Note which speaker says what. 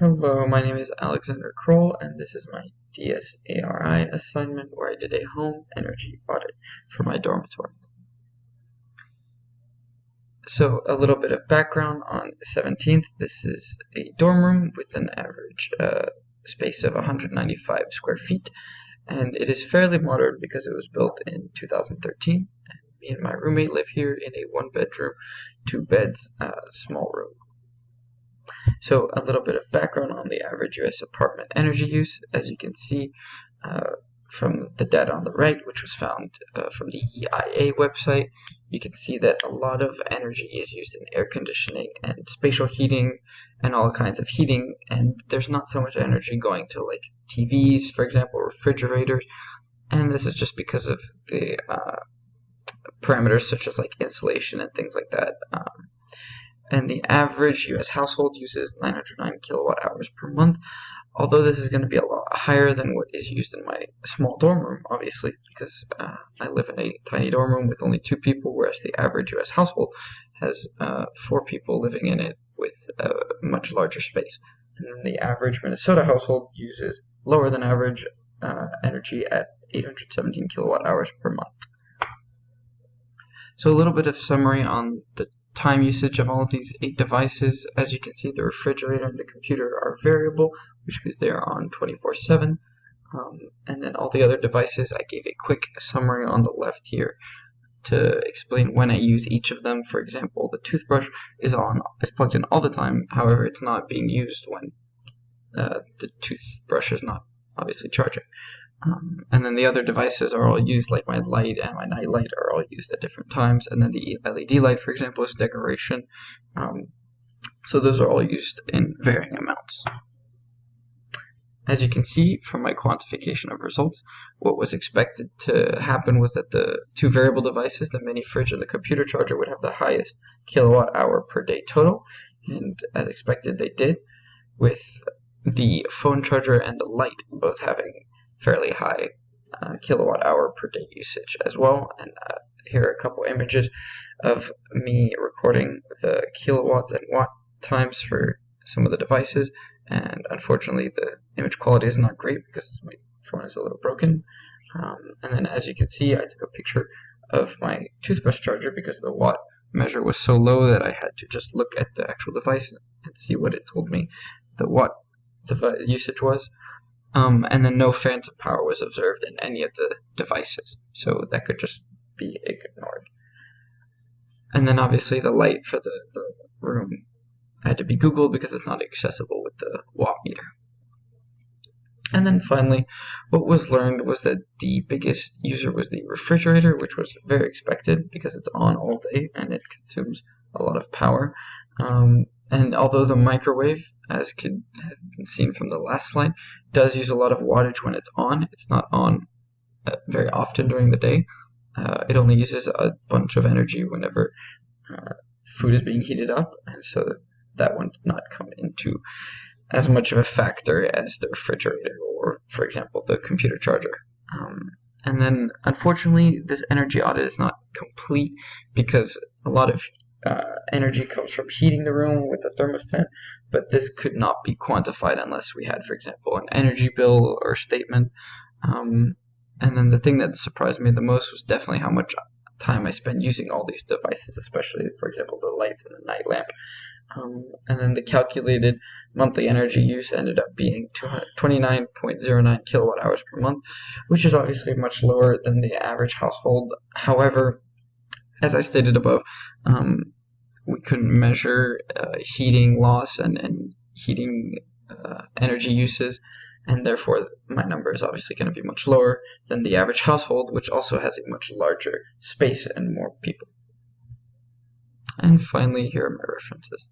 Speaker 1: Hello, my name is Alexander Kroll, and this is my DSARI assignment where I did a home energy audit for my dormitory. So a little bit of background on 17th. This is a dorm room with an average space of 195 square feet, and it is fairly modern because it was built in 2013. And me and my roommate live here in a one-bedroom, two beds, small room. So a little bit of background on the average U.S. apartment energy use. As you can see from the data on the right, which was found from the EIA website, you can see that a lot of energy is used in air conditioning and spatial heating and all kinds of heating, and there's not so much energy going to like TVs, for example, refrigerators, and this is just because of the parameters such as like insulation and things like that. And the average U.S. household uses 909 kilowatt hours per month, although this is going to be a lot higher than what is used in my small dorm room, obviously, because I live in a tiny dorm room with only 2 people, whereas the average U.S. household has 4 people living in it with a much larger space. And then the average Minnesota household uses lower than average energy at 817 kilowatt hours per month. So a little bit of summary on the time usage of all of these 8 devices. As you can see, the refrigerator and the computer are variable, which means they are on 24/7. And then all the other devices, I gave a quick summary on the left here to explain when I use each of them. For example, the toothbrush is plugged in all the time. However, it's not being used when the toothbrush is not obviously charging. And then the other devices are all used, like my light and my night light are all used at different times. And then the LED light, for example, is decoration. So those are all used in varying amounts. As you can see from my quantification of results, what was expected to happen was that the 2 variable devices, the mini fridge and the computer charger, would have the highest kilowatt hour per day total. And as expected, they did, with the phone charger and the light both having fairly high kilowatt hour per day usage as well. And here are a couple images of me recording the kilowatts and watt times for some of the devices, and unfortunately the image quality is not great because my phone is a little broken. And then as you can see, I took a picture of my toothbrush charger because the watt measure was so low that I had to just look at the actual device and see what it told me the watt usage was. And then no phantom power was observed in any of the devices, so that could just be ignored. And then obviously the light for the room had to be Googled because it's not accessible with the watt meter. And then finally, what was learned was that the biggest user was the refrigerator, which was very expected because it's on all day and it consumes a lot of power. And although the microwave, as could have been seen from the last slide, does use a lot of wattage when it's on, it's not on very often during the day. It only uses a bunch of energy whenever food is being heated up, and so that one did not come into as much of a factor as the refrigerator or, for example, the computer charger. And then, unfortunately, this energy audit is not complete because a lot of energy comes from heating the room with the thermostat, but this could not be quantified unless we had, for example, an energy bill or statement. And then the thing that surprised me the most was definitely how much time I spend using all these devices, especially, for example, the lights and the night lamp. And then the calculated monthly energy use ended up being 29.09 kilowatt hours per month, which is obviously much lower than the average household. However, as I stated above, we couldn't measure heating loss and heating energy uses, and therefore my number is obviously going to be much lower than the average household, which also has a much larger space and more people. And finally, here are my references.